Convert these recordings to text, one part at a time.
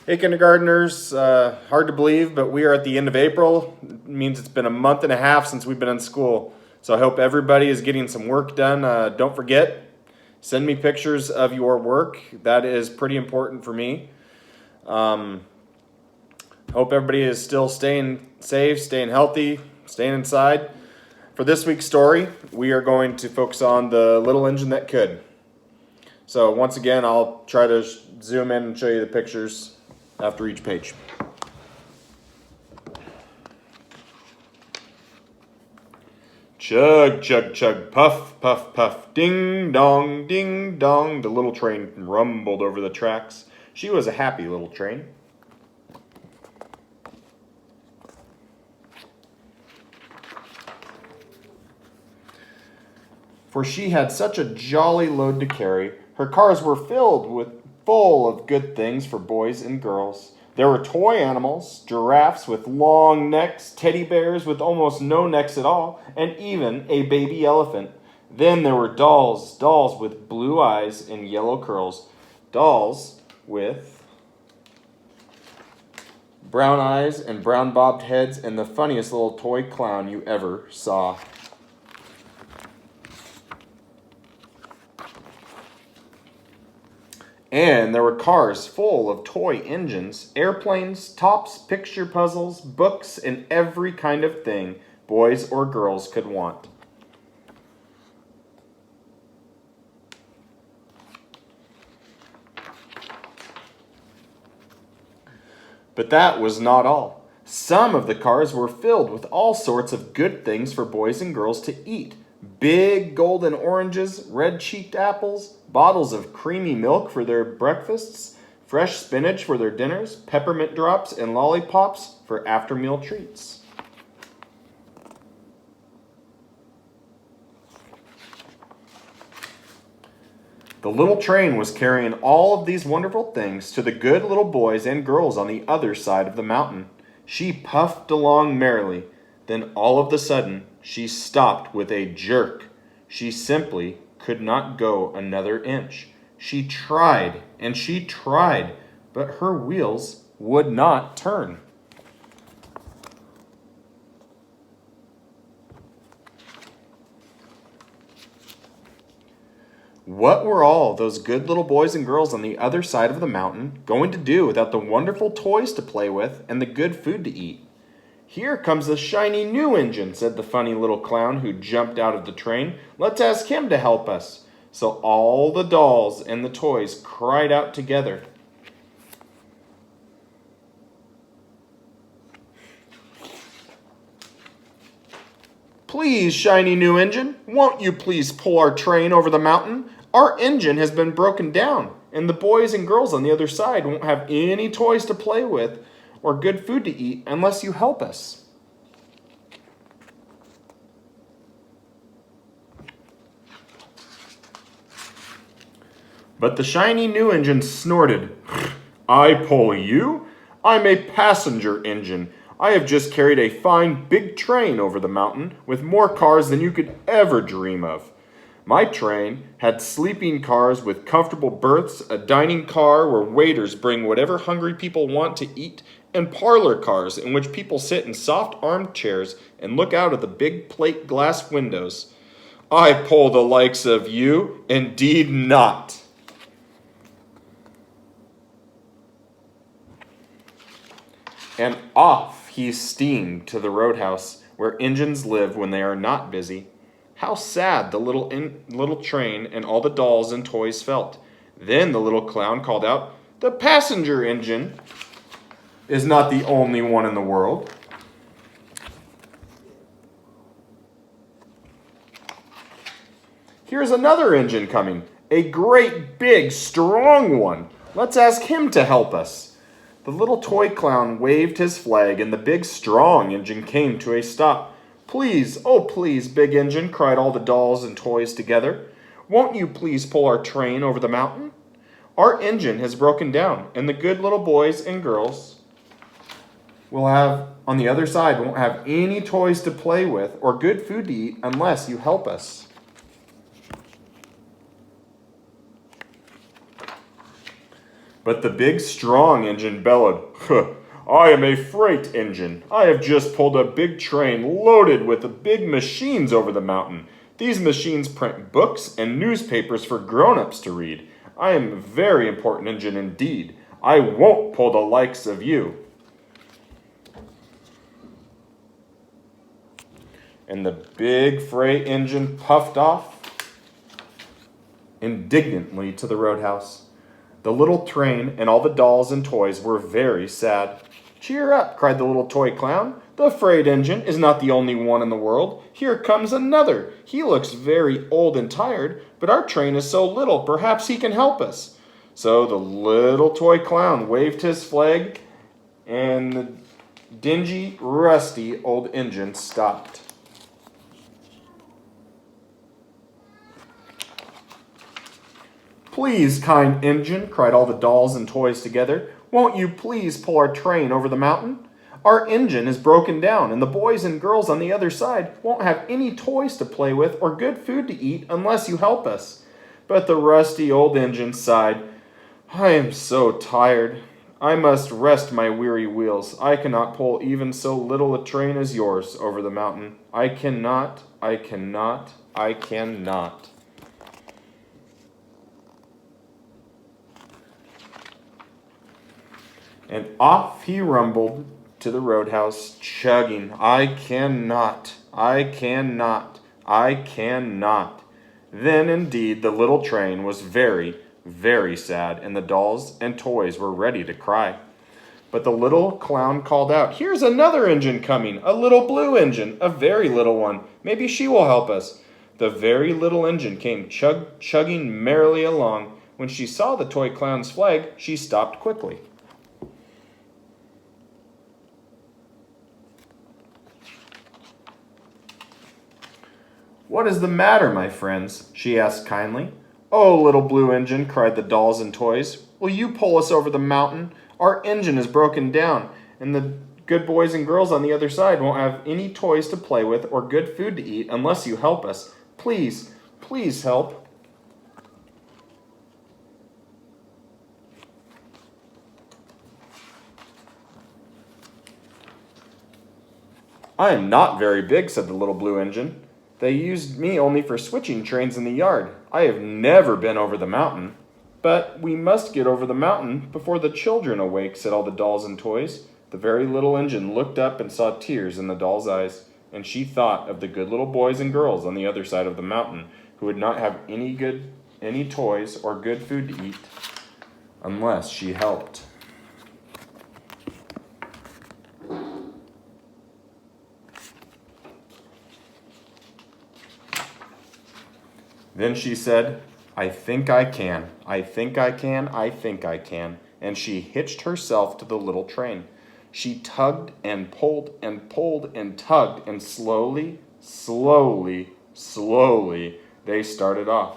Hey, kindergartners. Hard to believe, but we are at the end of April. It means it's been a month and a half since we've been in school. So I hope everybody is getting some work done. Don't forget, send me pictures of your work. That is pretty important for me. Hope everybody is still staying safe, staying healthy, staying inside. For this week's story, we are going to focus on the little engine that could. So once again, I'll try to zoom in and show you the pictures after each page. Chug, chug, chug, puff, puff, puff, ding, dong, the little train rumbled over the tracks. She was a happy little train. For she had such a jolly load to carry. Her cars were full of good things for boys and girls. There were toy animals, giraffes with long necks, teddy bears with almost no necks at all, and even a baby elephant. Then there were dolls with blue eyes and yellow curls, dolls with brown eyes and brown bobbed heads, and the funniest little toy clown you ever saw. And there were cars full of toy engines, airplanes, tops, picture puzzles, books, and every kind of thing boys or girls could want. But that was not all. Some of the cars were filled with all sorts of good things for boys and girls to eat. Big golden oranges, red-cheeked apples, bottles of creamy milk for their breakfasts, fresh spinach for their dinners, peppermint drops, and lollipops for after-meal treats. The little train was carrying all of these wonderful things to the good little boys and girls on the other side of the mountain. She puffed along merrily. Then all of a sudden, she stopped with a jerk. She simply could not go another inch. She tried and she tried, but her wheels would not turn. What were all those good little boys and girls on the other side of the mountain going to do without the wonderful toys to play with and the good food to eat? Here comes the shiny new engine, said the funny little clown who jumped out of the train. Let's ask him to help us. So all the dolls and the toys cried out together. Please, shiny new engine, won't you please pull our train over the mountain? Our engine has been broken down, and the boys and girls on the other side won't have any toys to play with or good food to eat unless you help us. But the shiny new engine snorted. I pull you? I'm a passenger engine. I have just carried a fine big train over the mountain with more cars than you could ever dream of. My train had sleeping cars with comfortable berths, a dining car where waiters bring whatever hungry people want to eat, and parlor cars in which people sit in soft armchairs and look out of the big plate glass windows. I pull the likes of you? Indeed not. And off he steamed to the roadhouse where engines live when they are not busy. How sad the little train and all the dolls and toys felt. Then the little clown called out, "The passenger engine is not the only one in the world." Here's another engine coming, a great big strong one. Let's ask him to help us. The little toy clown waved his flag and the big strong engine came to a stop. Please, oh please, big engine, cried all the dolls and toys together. Won't you please pull our train over the mountain? Our engine has broken down, and the good little boys and girls will have, on the other side, won't have any toys to play with or good food to eat unless you help us. But the big, strong engine bellowed, "Huh, I am a freight engine. I have just pulled a big train loaded with big machines over the mountain. These machines print books and newspapers for grown-ups to read. I am a very important engine indeed. I won't pull the likes of you." And the big freight engine puffed off indignantly to the roadhouse. The little train and all the dolls and toys were very sad. "Cheer up," cried the little toy clown. "The freight engine is not the only one in the world. Here comes another. He looks very old and tired, but our train is so little, perhaps he can help us." So the little toy clown waved his flag, and the dingy, rusty old engine stopped. "Please, kind engine," cried all the dolls and toys together, "won't you please pull our train over the mountain? Our engine is broken down, and the boys and girls on the other side won't have any toys to play with or good food to eat unless you help us." But the rusty old engine sighed. "I am so tired. I must rest my weary wheels. I cannot pull even so little a train as yours over the mountain. I cannot, I cannot, I cannot." And off he rumbled to the roadhouse, chugging, "I cannot, I cannot, I cannot." Then, indeed, the little train was very, very sad, and the dolls and toys were ready to cry. But the little clown called out, "Here's another engine coming, a little blue engine, a very little one. Maybe she will help us." The very little engine came chugging merrily along. When she saw the toy clown's flag, she stopped quickly. "What is the matter, my friends?" she asked kindly. "Oh, little blue engine," cried the dolls and toys, "will you pull us over the mountain? Our engine is broken down, and the good boys and girls on the other side won't have any toys to play with or good food to eat unless you help us. Please, please help." "I am not very big," said the little blue engine. "They used me only for switching trains in the yard. I have never been over the mountain." "But we must get over the mountain before the children awake," said all the dolls and toys. The very little engine looked up and saw tears in the doll's eyes, and she thought of the good little boys and girls on the other side of the mountain who would not have any toys or good food to eat unless she helped. Then she said, "I think I can, I think I can, I think I can." And she hitched herself to the little train. She tugged and pulled and pulled and tugged, and slowly, slowly, slowly, they started off.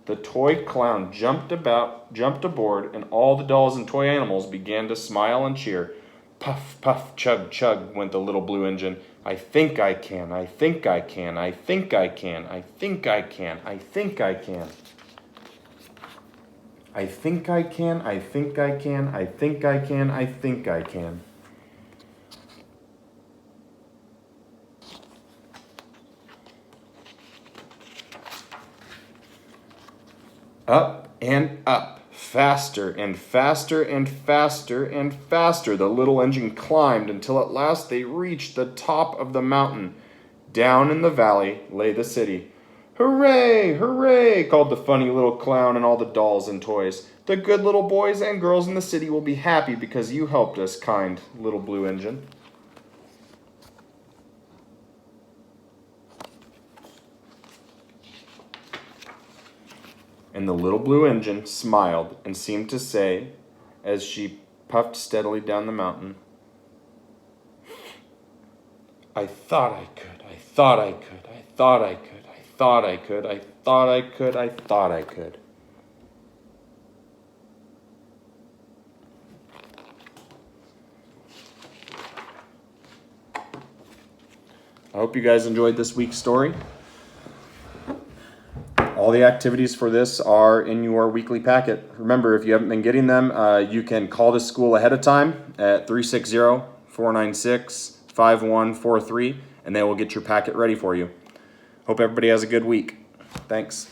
The toy clown jumped aboard, and all the dolls and toy animals began to smile and cheer. Puff, puff, chug, chug went the little blue engine. "I think I can, I think I can, I think I can, I think I can, I think I can. I think I can, I think I can, I think I can, I think I can." Up and up, faster and faster and faster and faster, the little engine climbed until at last they reached the top of the mountain. Down in the valley lay the city. "Hooray! Hooray!" called the funny little clown and all the dolls and toys. "The good little boys and girls in the city will be happy because you helped us, kind little blue engine." And the little blue engine smiled and seemed to say, as she puffed steadily down the mountain, "I thought I could, I thought I could, I thought I could, I thought I could, I thought I could, I thought I could." I hope you guys enjoyed this week's story. all the activities for this are in your weekly packet. Remember, if you haven't been getting them, you can call the school ahead of time at 360-496-5143, and they will get your packet ready for you. Hope everybody has a good week. Thanks.